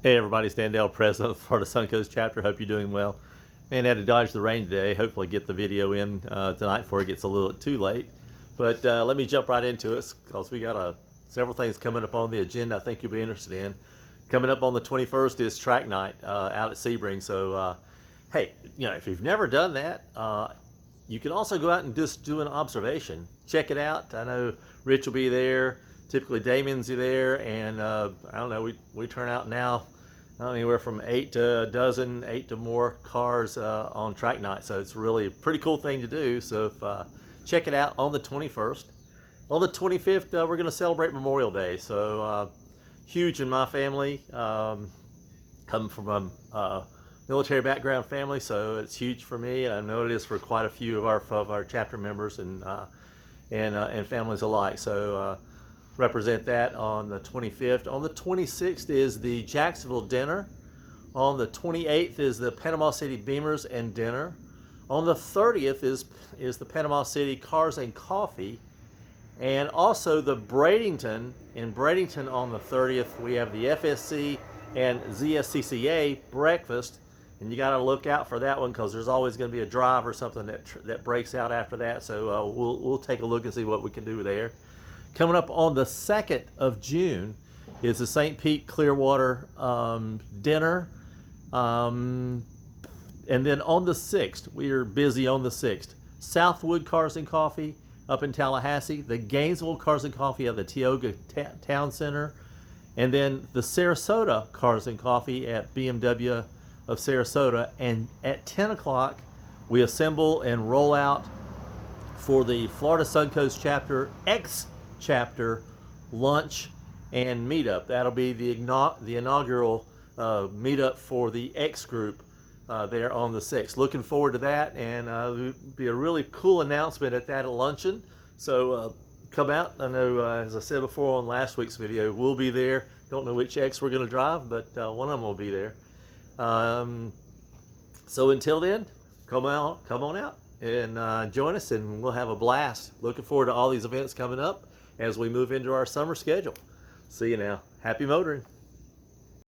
Hey everybody, Stan Dale, President of the Florida SunCoast Chapter. Hope you're doing well. Man, had to dodge the rain today. Hopefully get the video in tonight before it gets a little too late. But let me jump right into it because we got several things coming up on the agenda I think you'll be interested in. Coming up on the 21st is track night out at Sebring. So, hey, if you've never done that, you can also go out and just do an observation. Check it out. I know Rich will be there. Typically Damian's there, and I don't know, we turn out now anywhere from 8 to a dozen, 8 to more cars on track night. So it's really a pretty cool thing to do. So check it out on the 21st. On the 25th, we're going to celebrate Memorial Day. So huge in my family. Coming from a military background family, so it's huge for me, and I know it is for quite a few of our chapter members and families alike. So represent that on the 25th. On the 26th is the Jacksonville Dinner. On the 28th is the Panama City Bimmers and Dinner. On the 30th is the Panama City Cars and Coffee. And also the Bradenton. In Bradenton on the 30th, we have the FSC and ZCCA breakfast. And you got to look out for that one because there's always going to be a drive or something that breaks out after that. So we'll take a look and see what we can do there. Coming up on the 2nd of June is the St. Pete Clearwater dinner. And then on the 6th, we are busy on the 6th. Southwood Cars and Coffee up in Tallahassee. The Gainesville Cars and Coffee at the Tioga Town Center. And then the Sarasota Cars and Coffee at BMW of Sarasota. And at 10 o'clock, we assemble and roll out for the Florida SunCoast Chapter Chapter lunch and meetup. That'll be the inaugural meetup for the X group there on the 6th. Looking forward to that, and it'll be a really cool announcement at that luncheon. So come out. I know, as I said before on last week's video, we'll be there. Don't know which X we're going to drive, but one of them will be there. So until then, come on out and join us, and we'll have a blast. Looking forward to all these events coming up as we move into our summer schedule. See you now. Happy motoring.